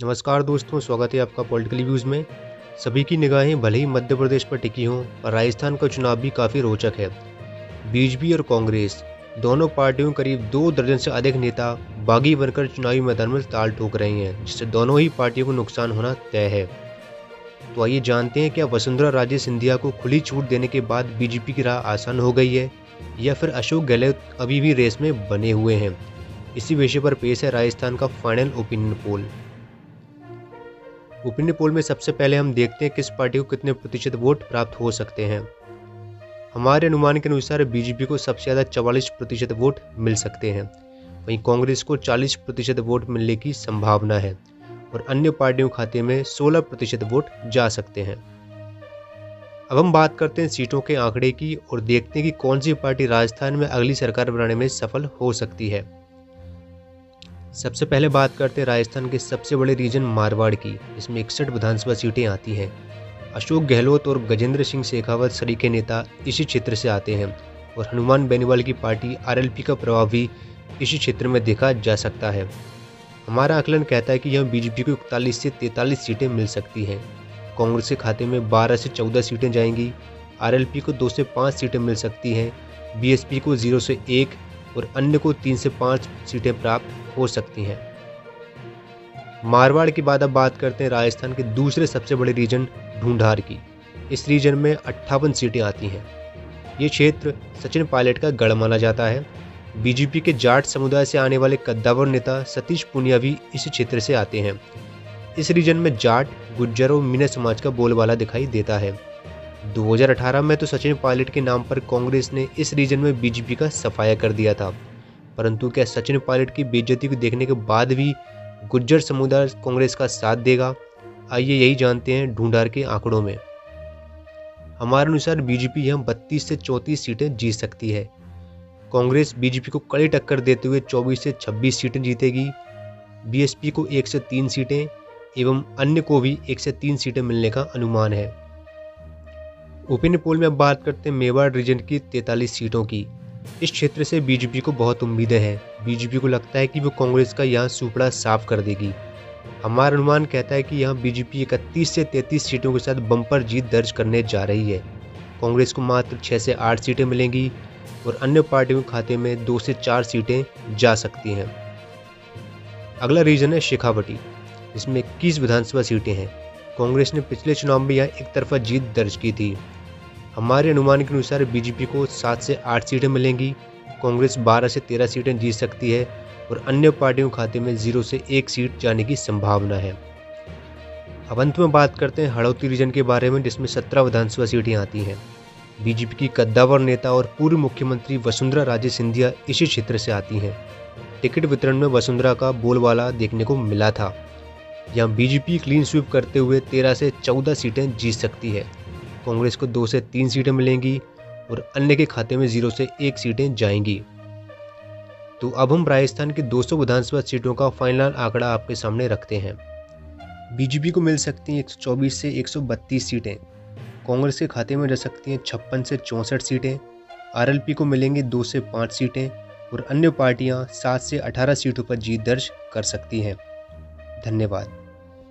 नमस्कार दोस्तों, स्वागत है आपका पॉलिटिकल व्यूज़ में। सभी की निगाहें भले ही मध्य प्रदेश पर टिकी हों, पर राजस्थान का चुनाव भी काफ़ी रोचक है। बीजेपी और कांग्रेस दोनों पार्टियों करीब 2 दर्जन से अधिक नेता बागी बनकर चुनावी मैदान में ताल ठोक रहे हैं, जिससे दोनों ही पार्टियों को नुकसान होना तय है। तो आइए जानते हैं, क्या वसुंधरा राजे सिंधिया को खुली छूट देने के बाद बीजेपी की राह आसान हो गई है, या फिर अशोक गहलोत अभी भी रेस में बने हुए हैं। इसी विषय पर पेश है राजस्थान का final opinion poll. Opinion poll में सबसे पहले हम देखते हैं किस पार्टी को कितने प्रतिशत वोट प्राप्त हो सकते हैं। हमारे अनुमान के अनुसार बीजेपी को सबसे ज़्यादा 44% वोट मिल सकते हैं, वहीं कांग्रेस को 40% वोट मिलने की संभावना है और अन्य पार्टियों के खाते में 16% वोट जा सकते हैं। अब हम बात करते हैं सीटों के आंकड़े की और देखते हैं कि कौन सी पार्टी राजस्थान में अगली सरकार बनाने में सफल हो सकती है। सबसे पहले बात करते हैं राजस्थान के सबसे बड़े रीजन मारवाड़ की, जिसमें 61 विधानसभा सीटें आती हैं। अशोक गहलोत और गजेंद्र सिंह शेखावत सरीखे नेता इसी क्षेत्र से आते हैं और हनुमान बेनीवाल की पार्टी आरएलपी का प्रभाव भी इसी क्षेत्र में देखा जा सकता है। हमारा आकलन कहता है कि यह बीजेपी को 41 से 43 सीटें मिल सकती हैं। कांग्रेस के खाते में 12 से 14 सीटें जाएंगी। आरएलपी को 2 से 5 सीटें मिल सकती हैं। बीएसपी को 0 से 1 और अन्य को 3 से 5 सीटें प्राप्त हो सकती हैं। मारवाड़ के बाद अब बात करते हैं राजस्थान के दूसरे सबसे बड़े रीजन ढूंढार की। इस रीजन में 58 सीटें आती हैं। ये क्षेत्र सचिन पायलट का गढ़ माना जाता है। बीजेपी के जाट समुदाय से आने वाले कद्दावर नेता सतीश पूनिया भी इस क्षेत्र से आते हैं। इस रीजन में जाट, गुज्जर और मीना समाज का बोलबाला दिखाई देता है। 2018 में तो सचिन पायलट के नाम पर कांग्रेस ने इस रीजन में बीजेपी का सफाया कर दिया था, परंतु क्या सचिन पायलट की बेइज्जती को देखने के बाद भी गुज्जर समुदाय कांग्रेस का साथ देगा? आइए यही जानते हैं ढूंढार के आंकड़ों में। हमारे अनुसार बीजेपी यहां 32 से 34 सीटें जीत सकती है। कांग्रेस बीजेपी को कड़ी टक्कर देते हुए 24 से 26 सीटें जीतेगी। बीएसपी को 1 से 3 सीटें एवं अन्य को भी 1 से 3 सीटें मिलने का अनुमान है। ओपिनियन पोल में अब बात करते हैं मेवाड़ रीजन की 43 सीटों की। इस क्षेत्र से बीजेपी को बहुत उम्मीदें हैं। बीजेपी को लगता है कि वो कांग्रेस का यहाँ सुपड़ा साफ कर देगी। हमारा अनुमान कहता है कि यहाँ बीजेपी 31 से 33 सीटों के साथ बम्पर जीत दर्ज करने जा रही है। कांग्रेस को मात्र 6 से 8 सीटें मिलेंगी और अन्य पार्टियों के खाते में 2 से 4 सीटें जा सकती हैं। अगला रीजन है शेखावटी, जिसमें 21 विधानसभा सीटें हैं। कांग्रेस ने पिछले चुनाव में यहाँ एक तरफा जीत दर्ज की थी। हमारे अनुमान के अनुसार बीजेपी को 7 से 8 सीटें मिलेंगी। कांग्रेस 12 से 13 सीटें जीत सकती है और अन्य पार्टियों के खाते में 0 से 1 सीट जाने की संभावना है। अब अंत में बात करते हैं हड़ौती रीजन के बारे में, जिसमें 17 विधानसभा सीटें आती हैं। बीजेपी की कद्दावर नेता और पूर्व मुख्यमंत्री वसुंधरा राजे सिंधिया इसी क्षेत्र से आती हैं। टिकट वितरण में वसुंधरा का बोलबाला देखने को मिला था। यहाँ बीजेपी क्लीन स्वीप करते हुए 13 से 14 सीटें जीत सकती है। कांग्रेस को 2 से 3 सीटें मिलेंगी और अन्य के खाते में 0 से 1 सीटें जाएंगी। तो अब हम राजस्थान की 200 विधानसभा सीटों का फाइनल आंकड़ा आपके सामने रखते हैं। बीजेपी को मिल सकती हैं 124 से 132 सीटें। कांग्रेस के खाते में जा सकती हैं 56 से 64 सीटें। आरएलपी को मिलेंगी 2 से 5 सीटें और अन्य पार्टियां 7 से 18 सीटों पर जीत दर्ज कर सकती हैं। धन्यवाद।